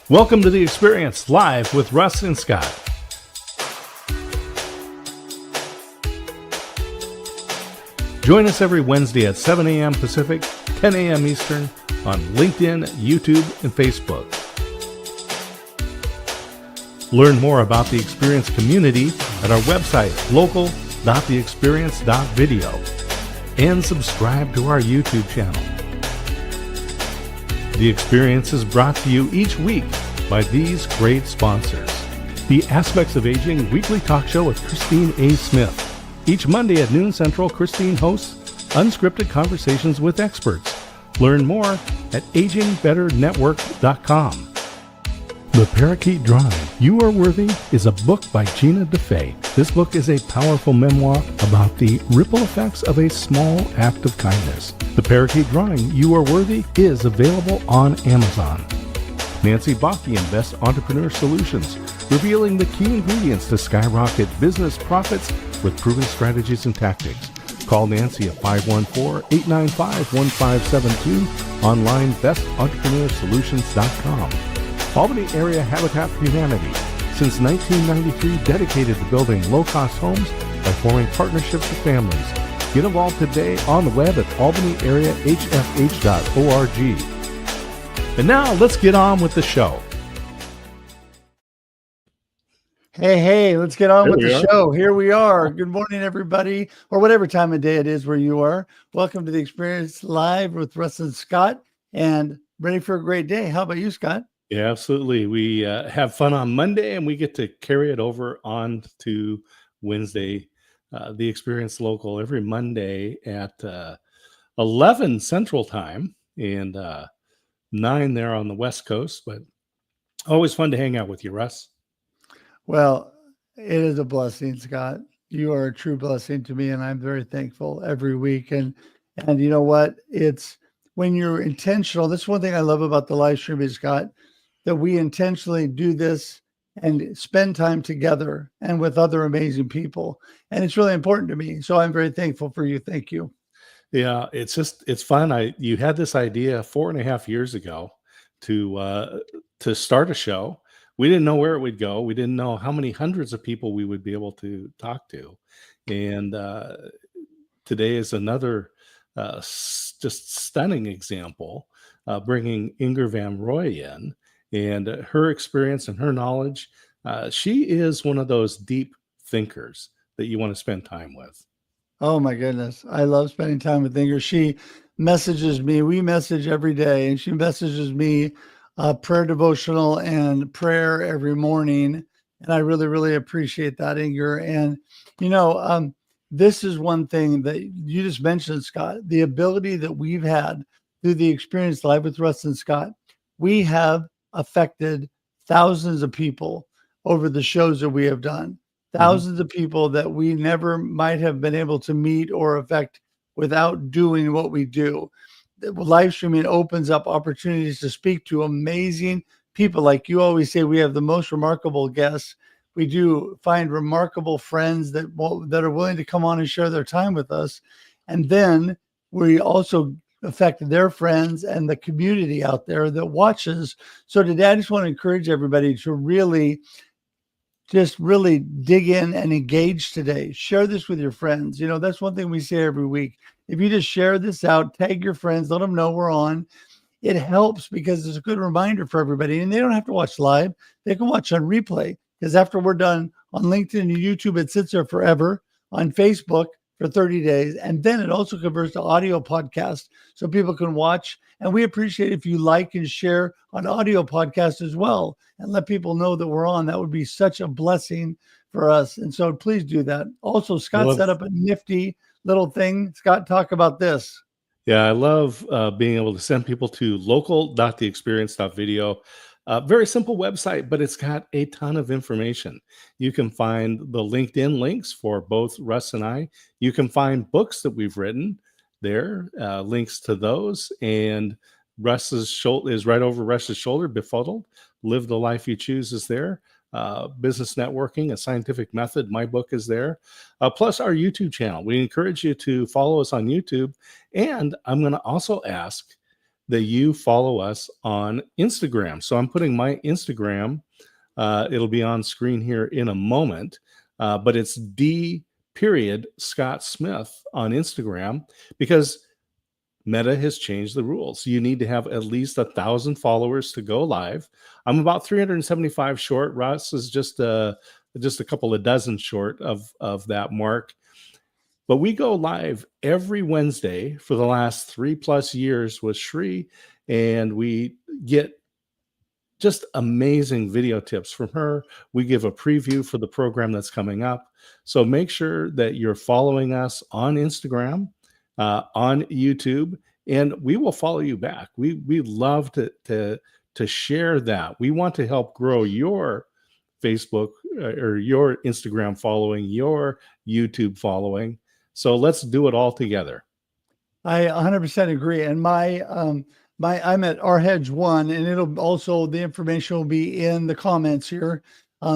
Welcome to The Experience, live with Russ and Scott. Join us every Wednesday at 7 a.m. Pacific, 10 a.m. Eastern on LinkedIn, YouTube, and Facebook. Learn more about the Experience community at our website, local.theexperience.video, and subscribe to our YouTube channel. The Experience is brought to you each week by these great sponsors. The Aspects of Aging weekly talk show with Christine A. Smith. Each Monday at noon Central, Christine hosts unscripted conversations with experts. Learn more at agingbetternetwork.com. The Parakeet Drawing, You Are Worthy, is a book by Gina DeFay. This book is a powerful memoir about the ripple effects of a small act of kindness. The Parakeet Drawing, You Are Worthy, is available on Amazon. Nancy Bakke invests Entrepreneur Solutions, revealing the key ingredients to skyrocket business profits with proven strategies and tactics. Call Nancy at 514-895-1572, online bestentrepreneurSolutions.com. Albany Area Habitat for Humanity, since 1993, dedicated to building low-cost homes by forming partnerships with families. Get involved today on the web at albanyareahfh.org. And now let's get on with the show. Hey, let's get on with the show. Here we are. Good morning, everybody, or whatever time of day it is where you are. Welcome to The Experience Live with Russ and Scott, and ready for a great day. How about you, Scott? Yeah, absolutely. We have fun on Monday, and we get to carry it over on to Wednesday. The Experience Local every Monday at 11 Central Time and 9 there on the West Coast. But always fun to hang out with you, Russ. Well, it is a blessing, Scott. You are a true blessing to me, and I'm very thankful every week. And you know what? It's when you're intentional. That's one thing I love about the live stream is, Scott, that we intentionally do this and spend time together and with other amazing people. And it's really important to me. So I'm very thankful for you. Thank you. Yeah, it's fun. You had this idea 4.5 years ago to start a show. We didn't know where it would go. We didn't know how many hundreds of people we would be able to talk to. And today is another just stunning example, bringing Ingor Van Rooi in. And her experience and her knowledge, she is one of those deep thinkers that you want to spend time with. Oh, my goodness. I love spending time with Ingrid. She messages me. We message every day, and she messages me prayer devotional and prayer every morning. And I really, really appreciate that, Ingrid. And, this is one thing that you just mentioned, Scott, the ability that we've had through the Experience Live with Russ and Scott. We have affected thousands of people over the shows that we have done, thousands of people that we never might have been able to meet or affect without doing what we do. The live streaming opens up opportunities to speak to amazing people. Like you always say, we have the most remarkable guests. We do find remarkable friends that are willing to come on and share their time with us. And then we also affect their friends and the community out there that watches. So today, I just want to encourage everybody to really dig in and engage today. Share this with your friends. That's one thing we say every week. If you just share this out, tag your friends, let them know we're on. It helps because it's a good reminder for everybody. And they don't have to watch live. They can watch on replay, because after we're done on LinkedIn and YouTube, it sits there forever. On Facebook for 30 days. And then it also converts to audio podcast so people can watch. And we appreciate if you like and share on audio podcast as well and let people know that we're on. That would be such a blessing for us. And so please do that. Also, Scott set up a nifty little thing. Scott, talk about this. Yeah, I love being able to send people to local.theexperience.video. Very simple website, but it's got a ton of information. You can find the LinkedIn links for both Russ and I. You can find books that we've written there, links to those. And Russ's shoulder is right over Russ's shoulder. Befuddled, Live the Life You Choose is there. Business Networking, A Scientific Method. My book is there. Plus our YouTube channel. We encourage you to follow us on YouTube. And I'm going to also ask that you follow us on Instagram. So I'm putting my Instagram. It'll be on screen here in a moment, but it's D period Scott Smith on Instagram, because Meta has changed the rules. You need to have at least 1,000 followers to go live. I'm about 375 short. Russ is just a couple of dozen short of that mark. But we go live every Wednesday for the last 3+ years with Shri, and we get just amazing video tips from her. We give a preview for the program that's coming up. So make sure that you're following us on Instagram, on YouTube, and we will follow you back. We love to share that. We want to help grow your Facebook or your Instagram following, your YouTube following. So let's do it all together. I 100% agree. And I'm at rhedge1, and it'll also, the information will be in the comments here.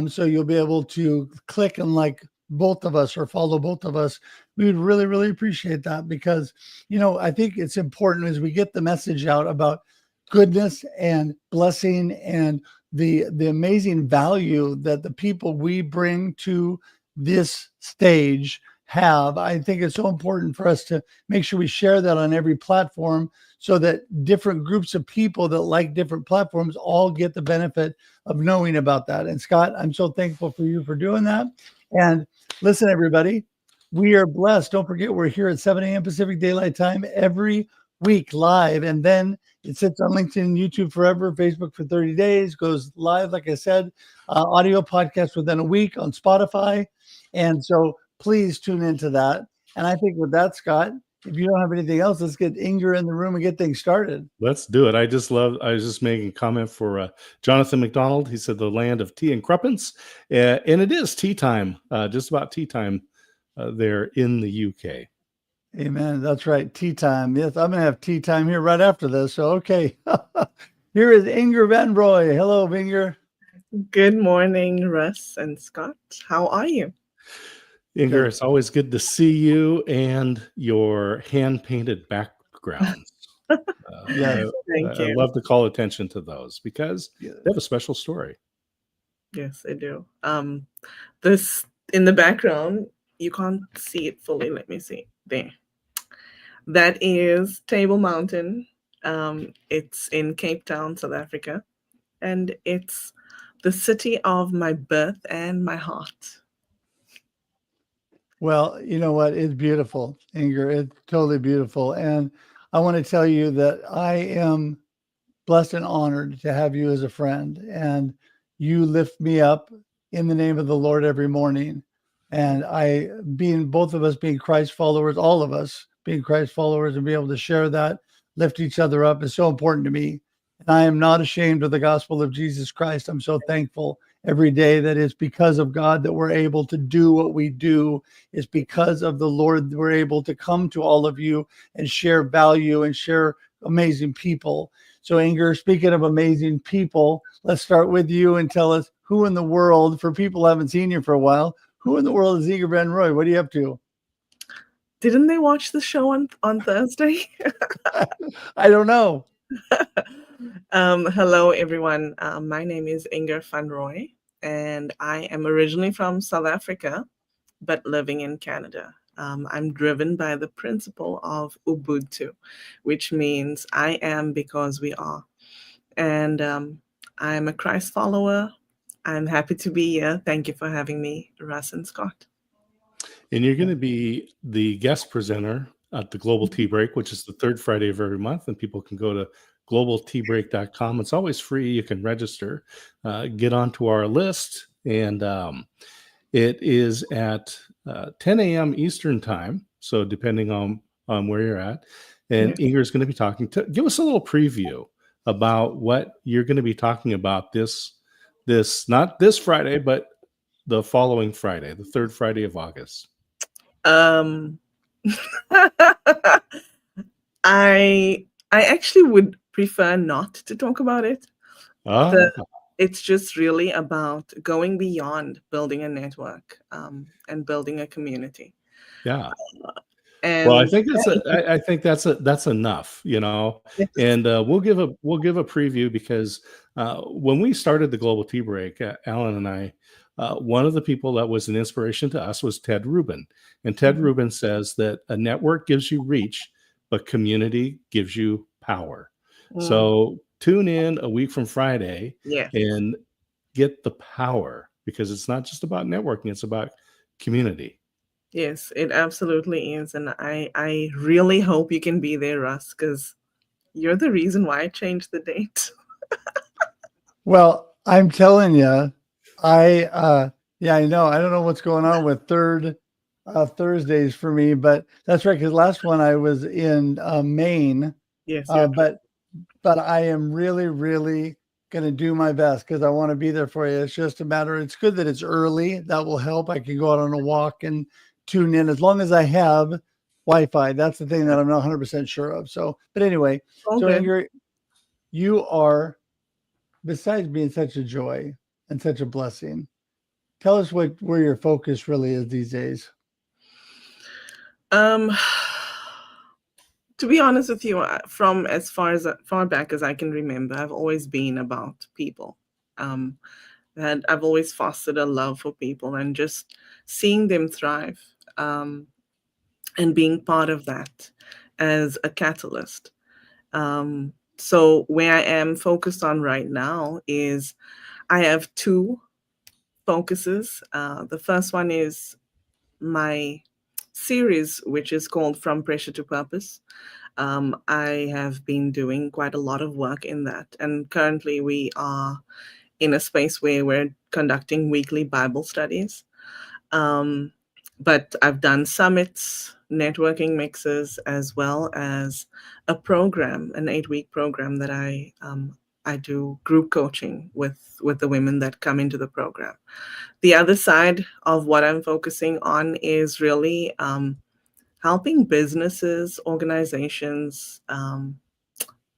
So you'll be able to click and like both of us or follow both of us. We would really, really appreciate that, because, I think it's important as we get the message out about goodness and blessing and the amazing value that the people we bring to this stage have. I think it's so important for us to make sure we share that on every platform, so that different groups of people that like different platforms all get the benefit of knowing about that. And Scott, I'm so thankful for you for doing that. And listen, everybody, we are blessed. Don't forget, we're here at 7 a.m. Pacific Daylight Time every week live. And then it sits on LinkedIn and YouTube forever, Facebook for 30 days, goes live, like I said, audio podcast within a week on Spotify. And so please tune into that. And I think with that, Scott, if you don't have anything else, let's get Ingor in the room and get things started. Let's do it. I was just making a comment for Jonathan McDonald. He said the land of tea and crumpets. And it is tea time, just about tea time there in the UK. Amen. That's right. Tea time. Yes, I'm going to have tea time here right after this. So, okay. Here is Ingor Van Rooi. Hello, Ingor. Good morning, Russ and Scott. How are you? Ingor, it's always good to see you and your hand-painted backgrounds. Yes. Thank you. I love to call attention to those because they have a special story. Yes, I do. This in the background, you can't see it fully. Let me see. There. That is Table Mountain. It's in Cape Town, South Africa. And it's the city of my birth and my heart. Well, you know what? It's beautiful, Ingor. It's totally beautiful. And I want to tell you that I am blessed and honored to have you as a friend. And you lift me up in the name of the Lord every morning. And both of us being Christ followers, all of us being Christ followers, and be able to share that, lift each other up, is so important to me. And I am not ashamed of the gospel of Jesus Christ. I'm so thankful every day that it's because of God that we're able to do what we do. It's because of the Lord that we're able to come to all of you and share value and share amazing people. So, Ingor, speaking of amazing people, let's start with you and tell us who in the world, for people who haven't seen you for a while, who in the world is Ingor Van Rooi? What are you up to? Didn't they watch the show on Thursday? I don't know. Hello, everyone. My name is Ingor Van Rooi, and I am originally from South Africa, but living in Canada. I'm driven by the principle of Ubuntu, which means I am because we are. And I'm a Christ follower. I'm happy to be here. Thank you for having me, Russ and Scott. And you're going to be the guest presenter at the Global Tea Break, which is the third Friday of every month. And people can go to globalteabreak.com. It's always free. You can register, get onto our list. And it is at 10 a.m. Eastern time. So depending on where you're at. And Ingor is going to be talking give us a little preview about what you're going to be talking about this, not this Friday, but the following Friday, the third Friday of August. I actually would prefer not to talk about it. It's just really about going beyond building a network and building a community. Yeah. Well, I And think I think that's enough, you know. yes, And we'll give a preview because when we started the Global Tea Break, Alan and I, one of the people that was an inspiration to us was Ted Rubin, and Ted mhm, Rubin says that a network gives you reach, but community gives you power. mm, So tune in a week from Friday yes, and get the power because it's not just about networking; it's about community. yes, it absolutely is. And I really hope you can be there, Russ, because you're the reason why I changed the date. Well, I'm telling you, yeah, I know. I don't know what's going on with Thursdays for me, but that's right. Because last one I was in Maine, Yes, uh, but but I am really, really going to do my best because I want to be there for you. It's just a matter. It's good that it's early. That will help. I can go out on a walk and tune in as long as I have Wi-Fi. That's the thing that I'm not 100% sure of. So, but anyway, all so good. Ingrid, you are, besides being such a joy and such a blessing, tell us where your focus really is these days. Um, to be honest with you, from as far back as I can remember, I've always been about people. Um, that I've always fostered a love for people and just seeing them thrive, and being part of that as a catalyst. So where I am focused on right now is I have two focuses. The first one is my series, which is called From Pressure to Purpose. I have been doing quite a lot of work in that, and currently we are in a space where we're conducting weekly Bible studies. Um, but I've done summits, networking mixes, as well as a program, an 8-week program that I do group coaching with the women that come into the program. The other side of what I'm focusing on is really helping businesses, organizations,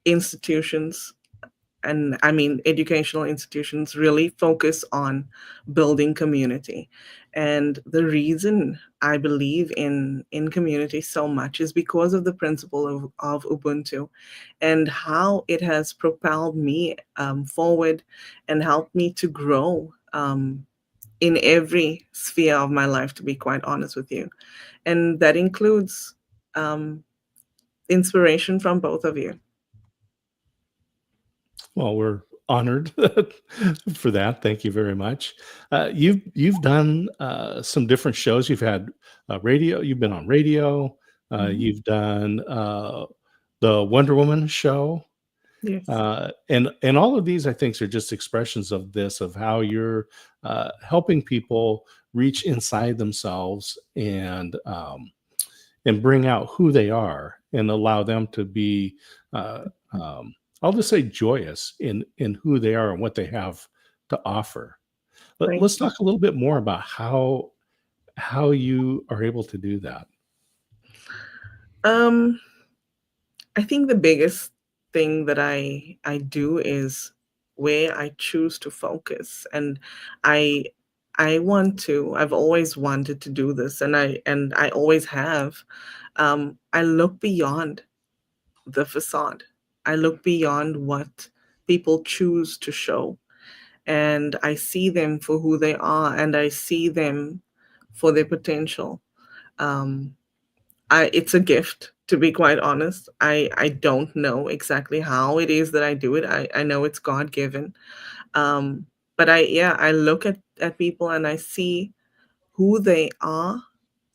institutions, and I mean educational institutions really focus on building community. And the reason I believe in community so much is because of the principle of Ubuntu and how it has propelled me forward and helped me to grow in every sphere of my life, to be quite honest with you. And that includes um, inspiration from both of you. Well, we're honored for that. Thank you very much. You've done some different shows. You've had radio. You've been on radio. Mhm. You've done the Wonder Woman show, Yes. and all of these, I think, are just expressions of this of how you're helping people reach inside themselves and bring out who they are and allow them to be uh, um, I'll just say joyous in who they are and what they have to offer. Thank Let's you. talk a little bit more about how you are able to do that. Um, I think the biggest thing that I do is where I choose to focus, and I I want to. I've always wanted to do this, and I always have. I look beyond the facade. I look beyond what people choose to show, and I see them for who they are, and I see them for their potential. Um, it's a gift, to be quite honest. I don't know exactly how it is that I do it. I know it's God given. But I look at people and I see who they are,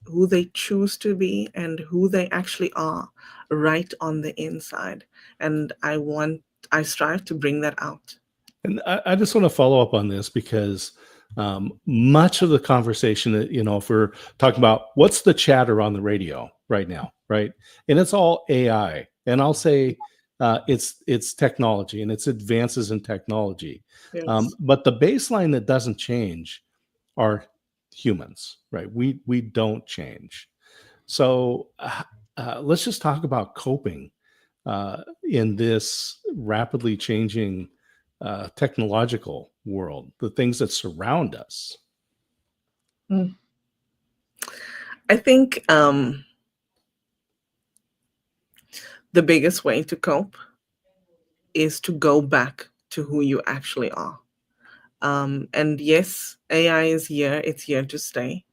who they choose to be, and who they actually are right on the inside. And I strive to bring that out. And I just want to follow up on this because much of the conversation that, you know, if we're talking about what's the chatter on the radio right now, right? And it's all AI. And I'll say it's technology and it's advances in technology. Yes. But the baseline that doesn't change are humans, right? We don't change. So let's just talk about coping in this rapidly changing technological world, the things that surround us. Mm. I think the biggest way to cope is to go back to who you actually are. And yes, AI is here, it's here to stay,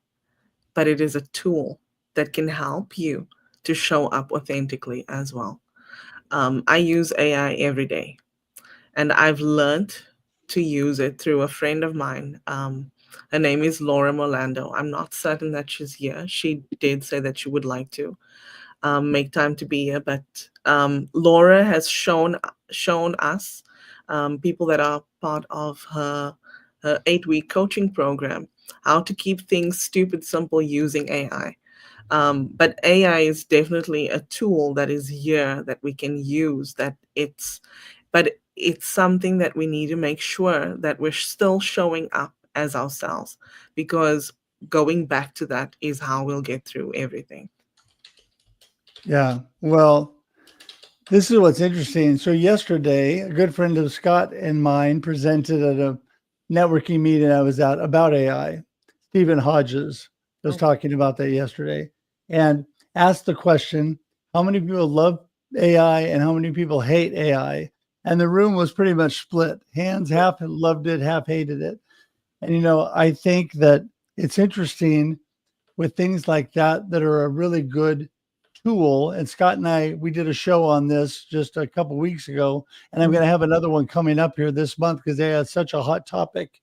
but it is a tool that can help you to show up authentically as well. I use AI every day, and I've learned to use it through a friend of mine. Her name is Laura Molando. I'm not certain that she's here. She did say that she would like to make time to be here, but Laura has shown us, people that are part of her 8-week coaching program, how to keep things stupid simple using AI. But AI is definitely a tool that is here that we can use. But it's something that we need to make sure that we're still showing up as ourselves, because going back to that is how we'll get through everything. Yeah. Well, this is what's interesting. So yesterday, a good friend of Scott and mine presented at a networking meeting I was at about AI. Stephen Hodges was Oh. talking about that yesterday and asked the question, how many people love AI and how many people hate AI? And the room was pretty much split. Hands half loved it, half hated it. And, I think that it's interesting with things like that that are a really good tool. And Scott and I, we did a show on this just a couple weeks ago, and I'm going to have another one coming up here this month because they had such a hot topic.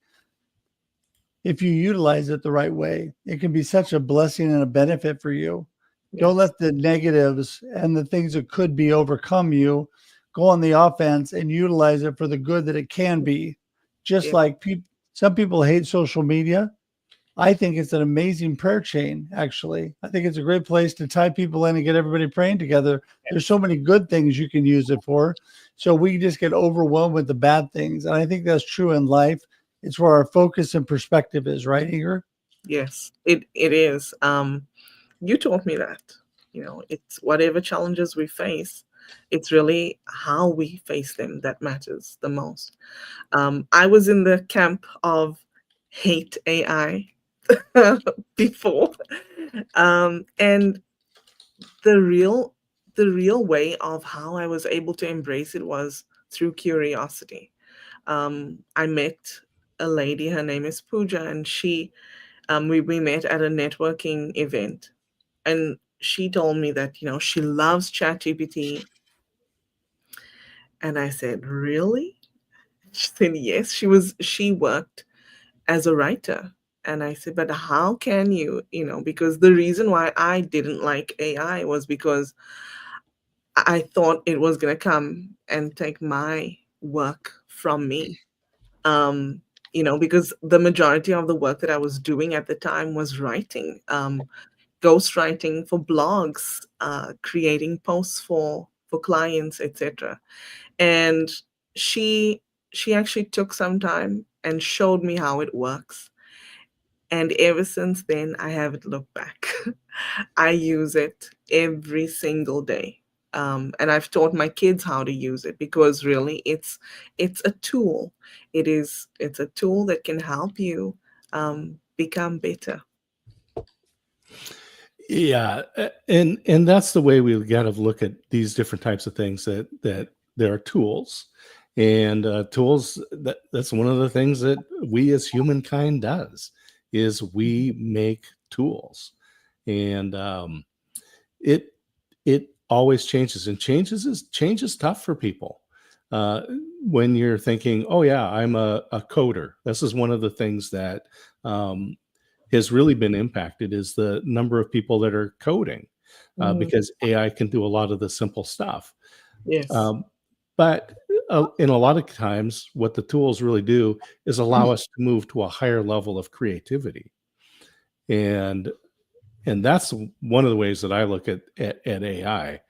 If you utilize it the right way, it can be such a blessing and a benefit for you. Don't Yes. let the negatives and the things that could be overcome you. Go on the offense and utilize it for the good that it can be. Just Yeah. like some people hate social media. I think it's an amazing prayer chain, actually. I think it's a great place to tie people in and get everybody praying together. There's so many good things you can use it for. So we just get overwhelmed with the bad things. And I think that's true in life. It's where our focus and perspective is, right, Ingor? Yes, it is. You taught me that. It's whatever challenges we face, it's really how we face them that matters the most. I was in the camp of hate AI before, and the real the real way of how I was able to embrace it was through curiosity. I met a lady. Her name is Pooja, and we met at a networking event, and she told me that she loves ChatGPT, and I said, "Really?" She said, "Yes." She worked as a writer, and I said, "But how can you?" Because the reason why I didn't like AI was because I thought it was gonna come and take my work from me. Because the majority of the work that I was doing at the time was writing. Ghostwriting for blogs, creating posts for clients, etc. And she she actually took some time and showed me how it works. And ever since then, I haven't looked back. I use it every single day. And I've taught my kids how to use it, because really it's a tool. It's a tool that can help you become better. Yeah, and that's the way we got to look at these different types of things, that there are tools, and tools, that's one of the things that we as humankind does, is we make tools, and it it always changes, and change is tough for people. Uh, when you're thinking, oh yeah, I'm a coder, this is one of the things that um, has really been impacted, is the number of people that are coding, Mhm. because AI can do a lot of the simple stuff. Yes. Um, but in a lot of times, what the tools really do is allow us to move to a higher level of creativity, and that's one of the ways that I look at AI.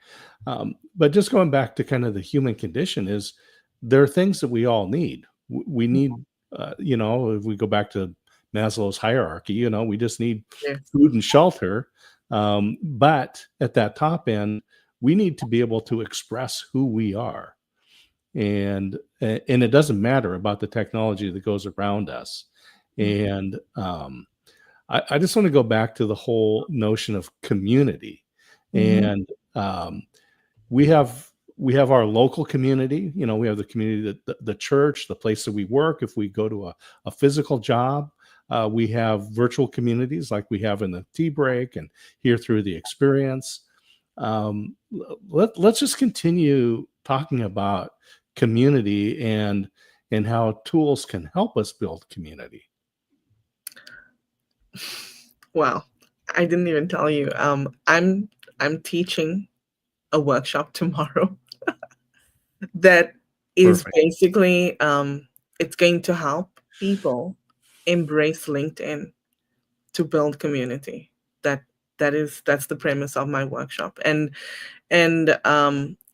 But just going back to kind of the human condition, is there are things that we all need. We need, if we go back to Maslow's hierarchy, we just need Yes. food and shelter. But at that top end, we need to be able to express who we are, and it doesn't matter about the technology that goes around us. Mhm. And I just want to go back to the whole notion of community, Mhm. and we have our local community. You know, we have the community, that the church, the place that we work. If we go to a physical job, we have virtual communities like we have in the tea break and here through the experience. Let's just continue talking about community and how tools can help us build community. Wow, I didn't even tell you. I'm teaching a workshop tomorrow that is Perfect. basically it's going to help people embrace LinkedIn to build community. That's the premise of my workshop. And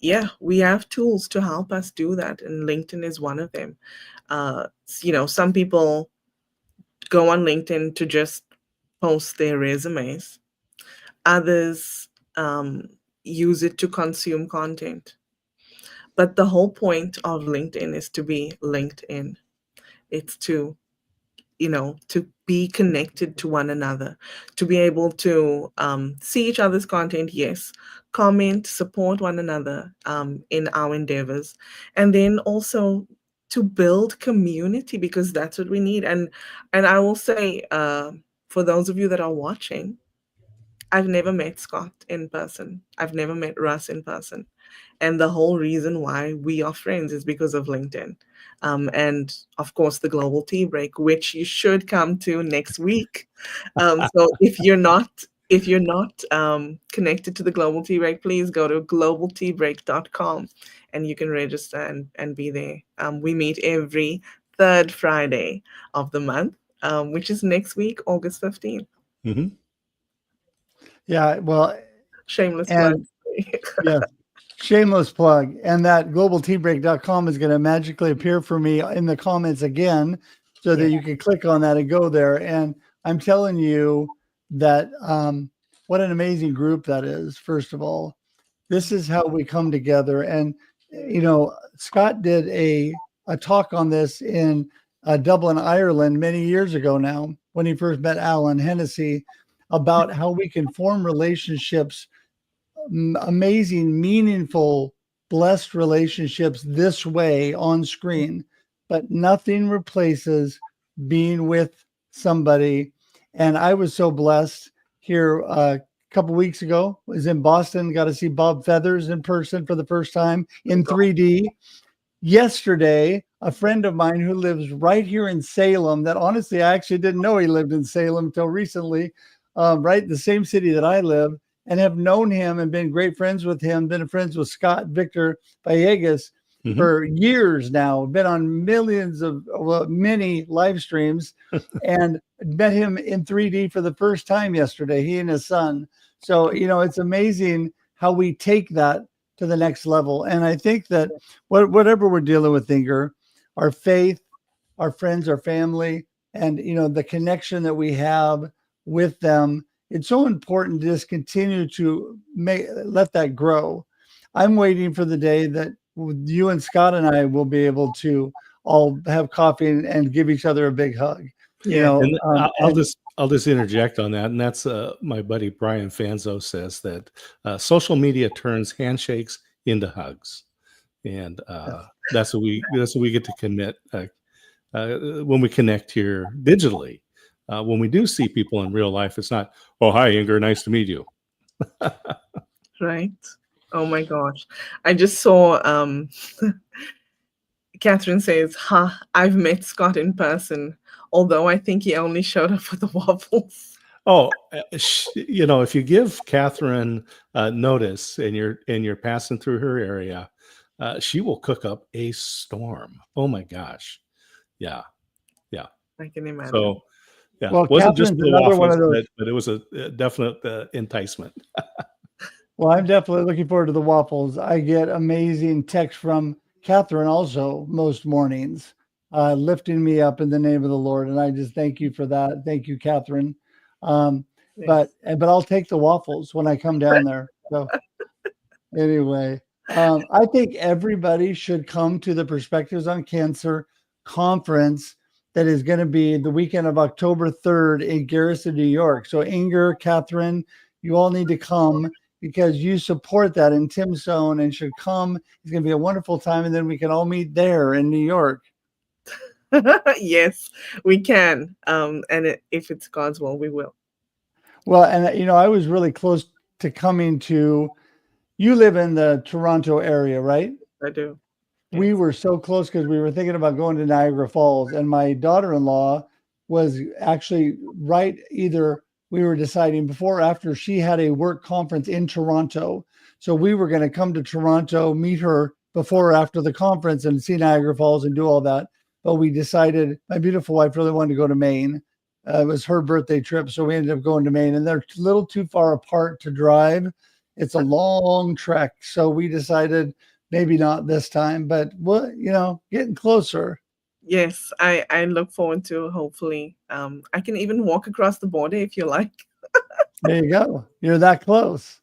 yeah, we have tools to help us do that, and LinkedIn is one of them. Some people go on LinkedIn to just post their resumes. Others use it to consume content. But the whole point of LinkedIn is to be linked in. It's to be connected to one another, to be able to see each other's content, yes, comment, support one another in our endeavors, and then also to build community, because that's what we need. And I will say, for those of you that are watching, I've never met Scott in person. I've never met Russ in person. And the whole reason why we are friends is because of LinkedIn. And of course, the Global Tea Break, which you should come to next week. So if you're not connected to the Global Tea Break, please go to globalteabreak.com and you can register and be there. We meet every third Friday of the month, which is next week, August 15th. Mm-hmm. Yeah, well, Shameless plug. yeah, shameless plug. And that globalteabreak.com is going to magically appear for me in the comments again, so that you can click on that and go there. And I'm telling you that what an amazing group that is. First of all, this is how we come together. And Scott did a talk on this in Dublin, Ireland, many years ago now, when he first met Alan Hennessy, about how we can form relationships, amazing, meaningful, blessed relationships this way on screen. But nothing replaces being with somebody. And I was so blessed here a couple weeks ago. Was in Boston, got to see Bob Feathers in person for the first time in 3D. Yesterday, a friend of mine who lives right here in Salem, that honestly, I actually didn't know he lived in Salem until recently, right? The same city that I live, and have known him and been great friends with him, been friends with Scott Victor Villegas for years now, been on many live streams, and met him in 3D for the first time yesterday, he and his son. So, it's amazing how we take that to the next level. And I think that whatever we're dealing with, Ingor, our faith, our friends, our family, and, the connection that we have with them, it's so important to just continue to let that grow. I'm waiting for the day that you and Scott and I will be able to all have coffee and give each other a big hug. And I'll just interject on that, and that's my buddy Brian Fanzo says that social media turns handshakes into hugs, and that's what we get to commit when we connect here digitally. When we do see people in real life, it's not, "Oh, hi, Ingor, nice to meet you." Right. Oh my gosh. I just saw Catherine says, I've met Scott in person, although I think he only showed up for the waffles. Oh, if you give Catherine notice and you're passing through her area, she will cook up a storm. Oh my gosh. Yeah. I can imagine. So, yeah, well, it wasn't just Catherine's the another waffles, one of those. but it was a definite enticement. Well, I'm definitely looking forward to the waffles. I get amazing texts from Catherine also most mornings, lifting me up in the name of the Lord. And I just thank you for that. Thank you, Catherine. But I'll take the waffles when I come down there. So anyway, I think everybody should come to the Perspectives on Cancer conference that is going to be the weekend of October 3rd in Garrison, New York. So Ingor, Catherine, you all need to come. because you support that in Tim's Zone and should come. It's going to be a wonderful time. And then we can all meet there in New York. Yes, we can. If it's God's will, we will. Well, and you know, I was really close to coming to, you live in the Toronto area, right? I do. We Yes. were so close because we were thinking about going to Niagara Falls, and my daughter-in-law was actually right. Either we were deciding before or after she had a work conference in Toronto. So we were going to come to Toronto, meet her before or after the conference and see Niagara Falls and do all that. But we decided, my beautiful wife really wanted to go to Maine. It was her birthday trip. So we ended up going to Maine, and they're a little too far apart to drive. It's a long trek. So we decided maybe not this time, but what, you know, getting closer. Yes, I look forward to, hopefully. I can even walk across the border if you like. There you go. You're that close.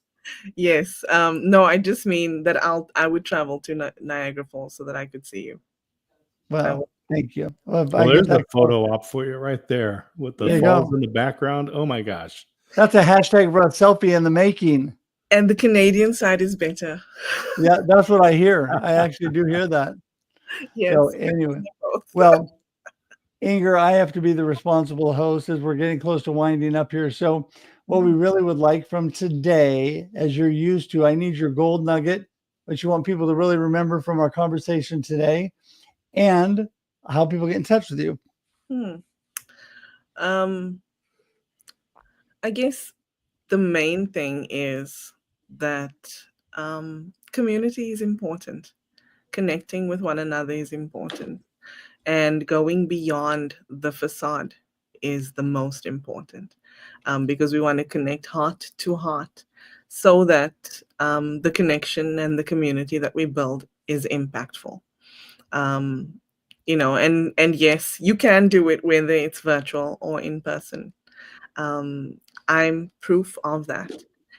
Yes. No, I just mean that I would travel to Niagara Falls so that I could see you. Well, thank you. Well, if I Well, get there's that a photo op for you right there with the There you falls go. in the background. Oh my gosh. That's a hashtag Russ selfie in the making. And the Canadian side is better. Yeah, that's what I hear. I actually do hear that. Yes. So anyway, both. well, Ingor, I have to be the responsible host as we're getting close to winding up here. So what we really would like from today, as you're used to, I need your gold nugget, what you want people to really remember from our conversation today, and how people get in touch with you. I guess the main thing is that community is important. Connecting with one another is important. And going beyond the facade is the most important, because we want to connect heart to heart so that the connection and the community that we build is impactful. You know, and yes, you can do it whether it's virtual or in person. I'm proof of that.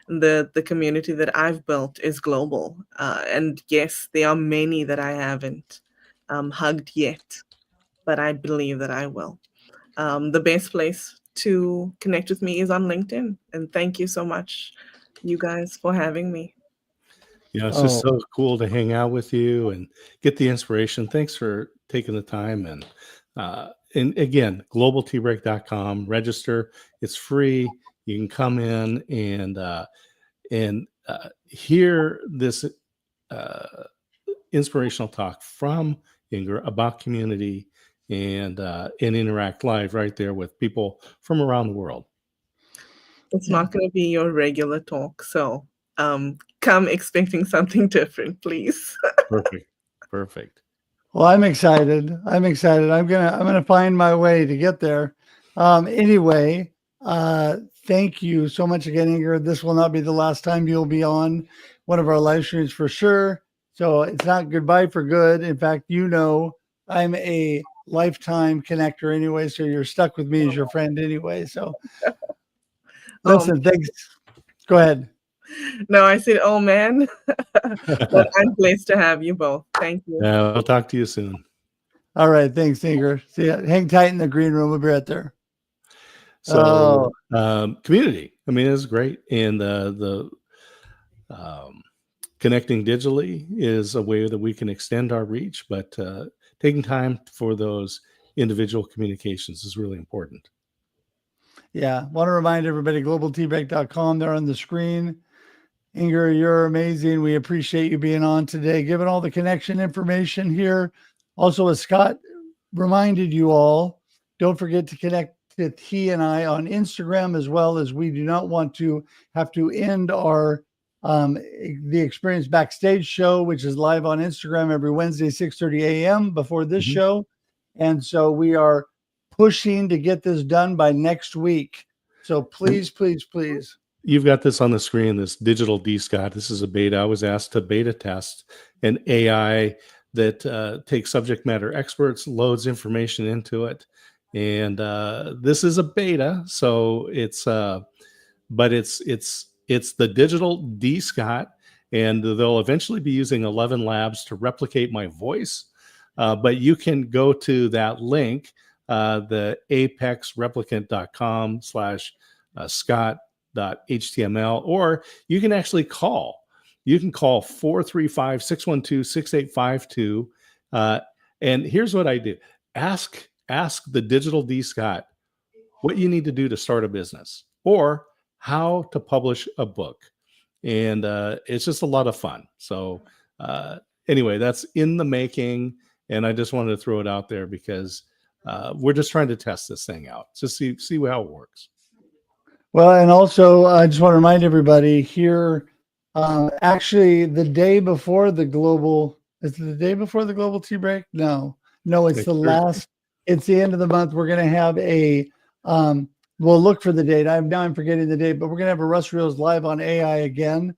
The community that I've built is global, and yes, there are many that I haven't hugged yet, but I believe that I will. The best place to connect with me is on LinkedIn, and thank you so much, you guys, for having me. Yeah, it's just so cool to hang out with you and get the inspiration. Thanks for taking the time. And again, globaltbreak.com, register. It's free. You can come in and hear this inspirational talk from Ingor about community and interact live right there with people from around the world. It's not going to be your regular talk, so come expecting something different, please. Perfect. Well, I'm excited. I'm gonna find my way to get there. Anyway, thank you so much again, Ingrid. This will not be the last time you'll be on one of our live streams for sure. So it's not goodbye for good. In fact, you know, I'm a lifetime connector anyway, so you're stuck with me as your friend anyway. So listen, thanks. Go ahead. No, I said, oh man, but I'm blessed to have you both. Thank you. Yeah, I'll talk to you soon. All right. Thanks, Ingrid. See ya. Hang tight in the green room. We'll be right there. So community, I mean, it's great. And connecting digitally is a way that we can extend our reach, but taking time for those individual communications is really important. Yeah. Want to remind everybody, globaltbreak.com, they're on the screen. Ingor, you're amazing. We appreciate you being on today, giving all the connection information here. Also, as Scott reminded you all, don't forget to connect with he and I on Instagram, as well as we do not want to have to end our the Experience Backstage show, which is live on Instagram every Wednesday, 6:30 a.m. before this show. And so we are pushing to get this done by next week. So please. You've got this on the screen, this digital D-Scott. This is a beta. I was asked to beta test an AI that takes subject matter experts, loads information into it. And this is a beta. So but it's the digital D-Scott, and they'll eventually be using 11 labs to replicate my voice. But you can go to that link, the apexreplicant.com/Scott .html, or you can actually call. You can call 435-612-6852. And here's what I do. Ask the Digital D Scott what you need to do to start a business or how to publish a book. And it's just a lot of fun. So anyway, that's in the making. And I just wanted to throw it out there because we're just trying to test this thing out. Just see how it works. Well, and also I just want to remind everybody here, actually the day before the global, is it the day before the global tea break? No, it's the last, it's the end of the month. We're going to have a, we'll look for the date. I'm forgetting the date, but we're going to have a Russ Reels live on AI again.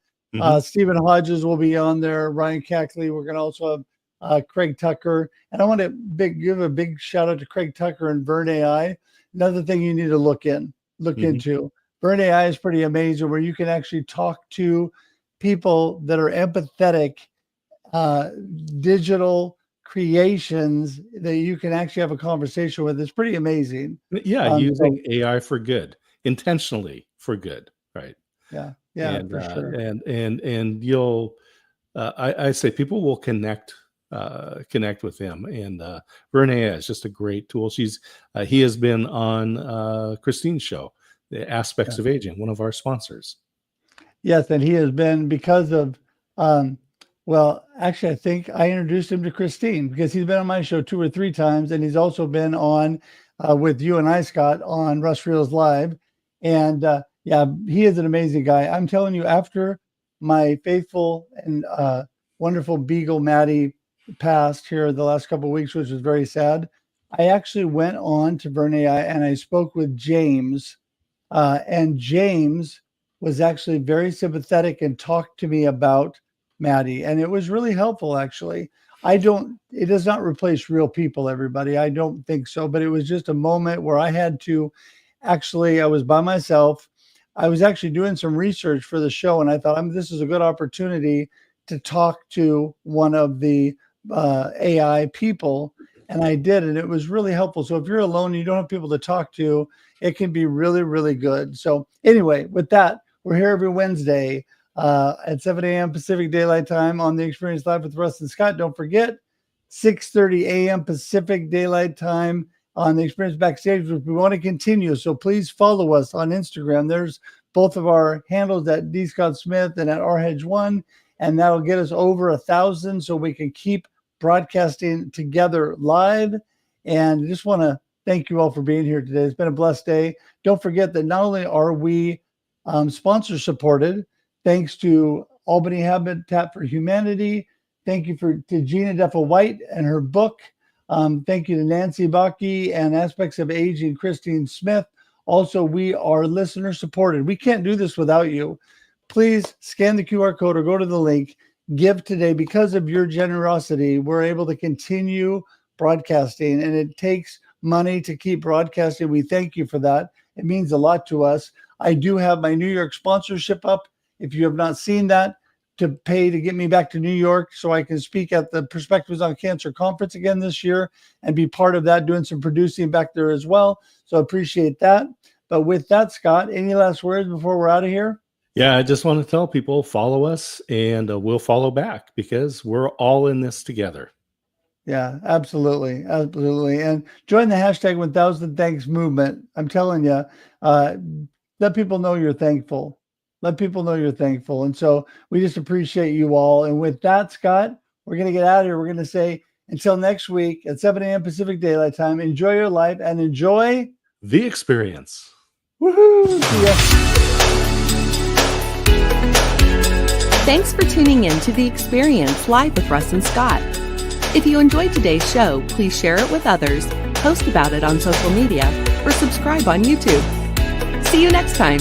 Stephen Hodges will be on there, Ryan Cackley. We're going to also have Craig Tucker. And I want to give a big shout out to Craig Tucker and Vern AI. Another thing you need to look into. Vern AI is pretty amazing, where you can actually talk to people that are empathetic, digital creations that you can actually have a conversation with. It's pretty amazing. Yeah, using AI for good, intentionally for good, right? Yeah, and, for sure. And you'll, I say people will connect with him. And Vern AI is just a great tool. He has been on Christine's show, The Aspects of Aging, one of our sponsors. Yes, and he has been because of, well, actually, I think I introduced him to Christine because he's been on my show 2 or 3 times, and he's also been on with you and I, Scott, on Russ Reels Live. And yeah, he is an amazing guy. I'm telling you, after my faithful and wonderful beagle Maddie passed here the last couple of weeks, which was very sad, I actually went on to Vern AI and I spoke with James, and James was actually very sympathetic and talked to me about Maddie, and it was really helpful. Actually, it does not replace real people, everybody. I don't think so, but it was just a moment where I had to I was by myself. I was actually doing some research for the show, and I thought, this is a good opportunity to talk to one of the AI people, and I did, and it was really helpful. So if you're alone and you don't have people to talk to, it can be really, really good. So anyway, with that, we're here every Wednesday at 7 a.m. Pacific Daylight Time on the Experience Live with Russ and Scott. Don't forget, 6:30 a.m. Pacific Daylight Time on the Experience Backstage, which we want to continue. So please follow us on Instagram. There's both of our handles at D. Scott Smith and at RHedge1, and that'll get us over 1,000 so we can keep broadcasting together live. And I just want to thank you all for being here today. It's been a blessed day. Don't forget that not only are we sponsor supported, thanks to Albany Habitat for Humanity. Thank you to Gina Deffa-White and her book. Thank you to Nancy Bakke and Aspects of Aging, Christine Smith. Also, we are listener supported. We can't do this without you. Please scan the QR code or go to the link. Give today. Because of your generosity, we're able to continue broadcasting, and it takes money to keep broadcasting. We thank you for that. It means a lot to us. I do have my New York sponsorship up. If you have not seen that, to pay to get me back to New York so I can speak at the Perspectives on Cancer conference again this year and be part of that, doing some producing back there as well. So I appreciate that. But with that, Scott, any last words before we're out of here? Yeah, I just want to tell people, follow us, and we'll follow back because we're all in this together. Yeah, absolutely. Absolutely. And join the hashtag 1000 Thanks movement. I'm telling you, let people know you're thankful. Let people know you're thankful. And so we just appreciate you all. And with that, Scott, we're going to get out of here. We're going to say until next week at 7 a.m. Pacific Daylight Time, enjoy your life and enjoy the experience. Woohoo! See ya. Thanks for tuning in to The Experience Live with Russ and Scott. If you enjoyed today's show, please share it with others, post about it on social media, or subscribe on YouTube. See you next time.